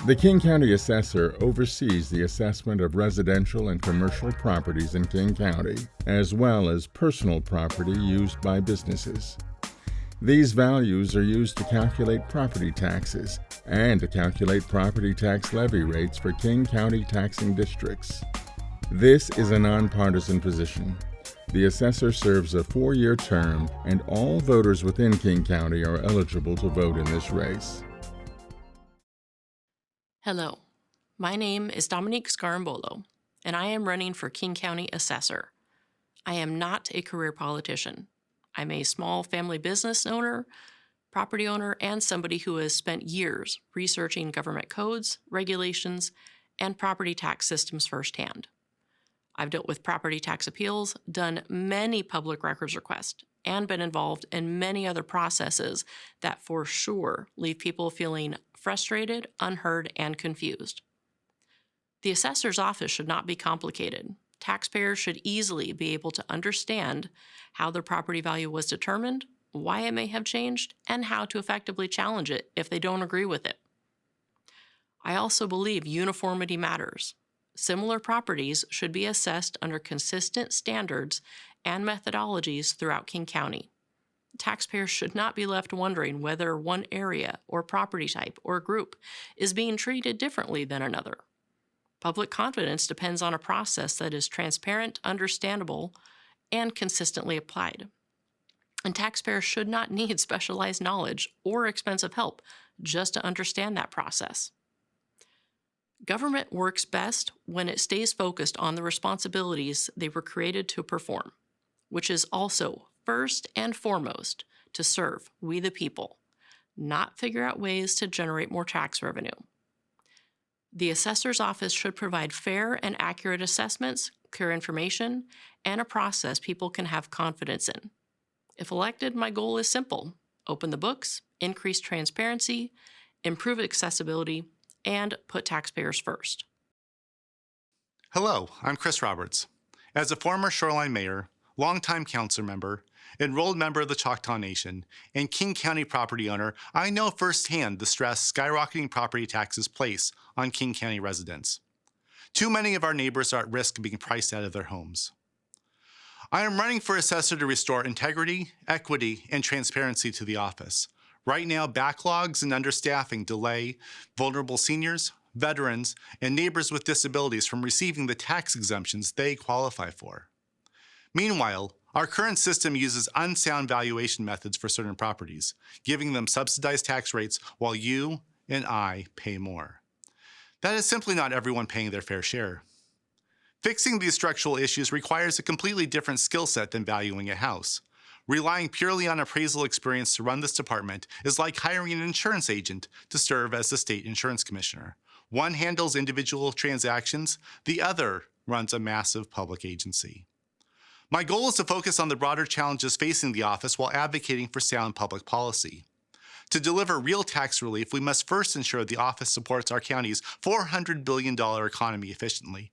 The King County Assessor oversees the assessment of residential and commercial properties in King County, as well as personal property used by businesses. These values are used to calculate property taxes and to calculate property tax levy rates for King County taxing districts. This is a nonpartisan position. The assessor serves a 4-year term, and all voters within King County are eligible to vote in this race. Hello, my name is Dominique Scarbolo, and I am running for King County Assessor. I am not a career politician. I'm a small family business owner, property owner, and somebody who has spent years researching government codes, regulations, and property tax systems firsthand. I've dealt with property tax appeals, done many public records requests, and been involved in many other processes that for sure leave people feeling frustrated, unheard, and confused. The assessor's office should not be complicated. Taxpayers should easily be able to understand how their property value was determined, why it may have changed, and how to effectively challenge it if they don't agree with it. I also believe uniformity matters. Similar properties should be assessed under consistent standards and methodologies throughout King County. Taxpayers should not be left wondering whether one area or property type or group is being treated differently than another. Public confidence depends on a process that is transparent, understandable, and consistently applied. And taxpayers should not need specialized knowledge or expensive help just to understand that process. Government works best when it stays focused on the responsibilities they were created to perform, which is also first and foremost to serve we the people, not figure out ways to generate more tax revenue. The assessor's office should provide fair and accurate assessments, clear information, and a process people can have confidence in. If elected, my goal is simple: open the books, increase transparency, improve accessibility, and put taxpayers first. Hello, I'm Chris Roberts. As a former Shoreline mayor, longtime council member, enrolled member of the Choctaw Nation, and King County property owner, I know firsthand the stress skyrocketing property taxes place on King County residents. Too many of our neighbors are at risk of being priced out of their homes. I am running for assessor to restore integrity, equity, and transparency to the office. Right now, backlogs and understaffing delay vulnerable seniors, veterans, and neighbors with disabilities from receiving the tax exemptions they qualify for. Meanwhile, our current system uses unsound valuation methods for certain properties, giving them subsidized tax rates while you and I pay more. That is simply not everyone paying their fair share. Fixing these structural issues requires a completely different skill set than valuing a house. Relying purely on appraisal experience to run this department is like hiring an insurance agent to serve as the state insurance commissioner. One handles individual transactions, the other runs a massive public agency. My goal is to focus on the broader challenges facing the office while advocating for sound public policy. To deliver real tax relief, we must first ensure the office supports our county's $400 billion economy efficiently.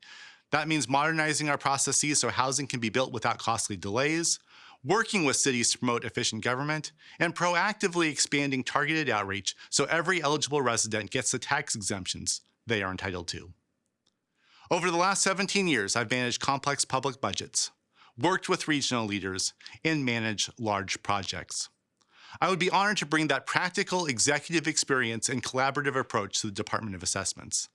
That means modernizing our processes so housing can be built without costly delays, working with cities to promote efficient government, and proactively expanding targeted outreach so every eligible resident gets the tax exemptions they are entitled to. Over the last 17 years, I've managed complex public budgets, worked with regional leaders, and managed large projects. I would be honored to bring that practical executive experience and collaborative approach to the Department of Assessments.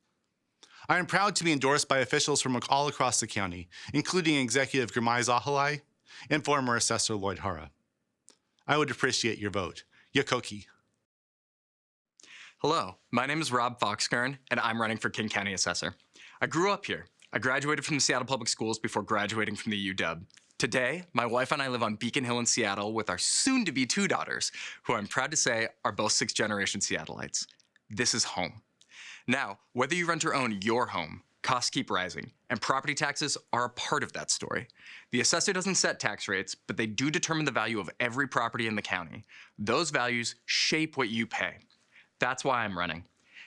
I am proud to be endorsed by officials from all across the county, including Executive Grimai Zahalai and former Assessor Lloyd Hara. I would appreciate your vote. Yakoki. Hello, my name is Rob Foxcurran, and I'm running for King County Assessor. I grew up here. I graduated from the Seattle Public Schools before graduating from the UW. Today, my wife and I live on Beacon Hill in Seattle with our soon-to-be 2 daughters, who I'm proud to say are both 6th-generation Seattleites. This is home. Now, whether you rent or own your home, costs keep rising, and property taxes are a part of that story. The assessor doesn't set tax rates, but they do determine the value of every property in the county. Those values shape what you pay. That's why I'm running.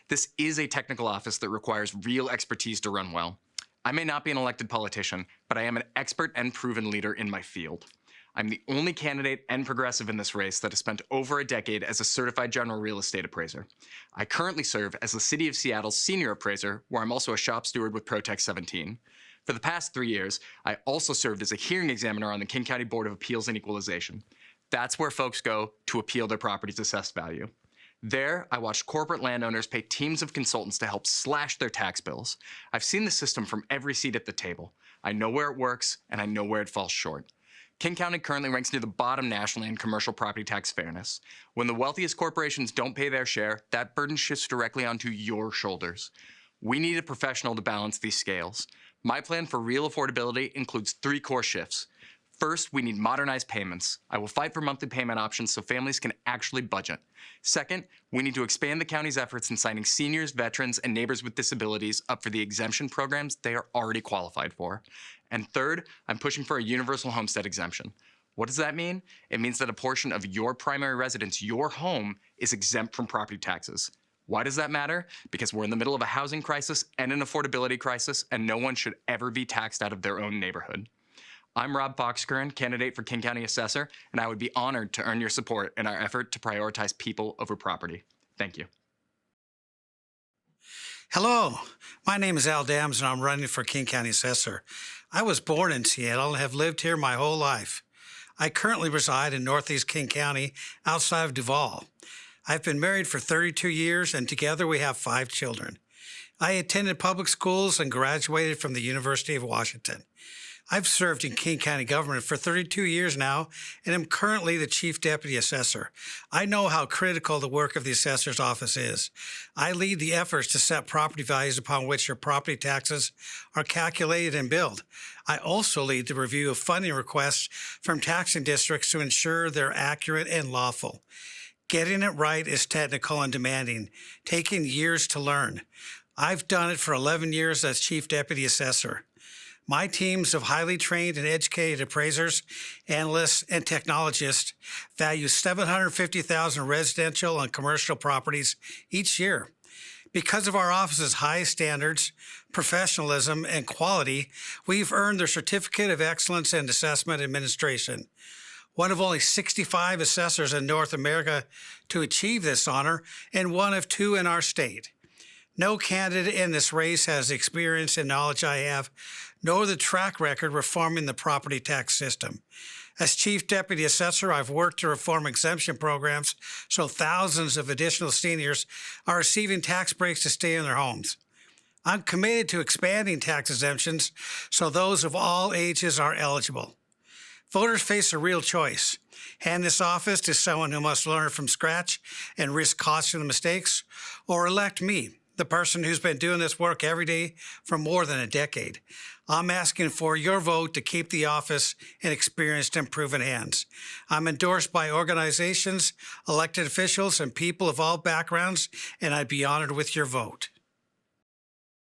This is a technical office that requires real expertise to run well. I may not be an elected politician, but I am an expert and proven leader in my field. I'm the only candidate and progressive in this race that has spent over a decade as a certified general real estate appraiser. I currently serve as the City of Seattle's senior appraiser, where I'm also a shop steward with Protect 17. For the past 3 years, I also served as a hearing examiner on the King County Board of Appeals and Equalization. That's where folks go to appeal their property's assessed value. There, I watched corporate landowners pay teams of consultants to help slash their tax bills. I've seen the system from every seat at the table. I know where it works, and I know where it falls short. King County currently ranks near the bottom nationally in commercial property tax fairness. When the wealthiest corporations don't pay their share, that burden shifts directly onto your shoulders. We need a professional to balance these scales. My plan for real affordability includes 3 core shifts. First, we need modernized payments. I will fight for monthly payment options so families can actually budget. Second, we need to expand the county's efforts in signing seniors, veterans, and neighbors with disabilities up for the exemption programs they are already qualified for. And third, I'm pushing for a universal homestead exemption. What does that mean? It means that a portion of your primary residence, your home, is exempt from property taxes. Why does that matter? Because we're in the middle of a housing crisis and an affordability crisis, and no one should ever be taxed out of their own neighborhood. I'm Rob Foxcurran, candidate for King County Assessor, and I would be honored to earn your support in our effort to prioritize people over property. Thank you. Hello, my name is Al Dams and I'm running for King County Assessor. I was born in Seattle and have lived here my whole life. I currently reside in Northeast King County outside of Duval. I've been married for 32 years and together we have 5 children. I attended public schools and graduated from the University of Washington. I've served in King County government for 32 years now and am currently the Chief Deputy Assessor. I know how critical the work of the Assessor's Office is. I lead the efforts to set property values upon which your property taxes are calculated and billed. I also lead the review of funding requests from taxing districts to ensure they're accurate and lawful. Getting it right is technical and demanding, taking years to learn. I've done it for 11 years as Chief Deputy Assessor. My teams of highly trained and educated appraisers, analysts, and technologists value 750,000 residential and commercial properties each year. Because of our office's high standards, professionalism, and quality, we've earned the Certificate of Excellence in Assessment Administration. One of only 65 assessors in North America to achieve this honor, and one of 2 in our state. No candidate in this race has the experience and knowledge I have, nor the track record reforming the property tax system. As Chief Deputy Assessor, I've worked to reform exemption programs so thousands of additional seniors are receiving tax breaks to stay in their homes. I'm committed to expanding tax exemptions so those of all ages are eligible. Voters face a real choice: hand this office to someone who must learn from scratch and risk costly mistakes, or elect me, the person who's been doing this work every day for more than a decade. I'm asking for your vote to keep the office in experienced and proven hands. I'm endorsed by organizations, elected officials, and people of all backgrounds, and I'd be honored with your vote.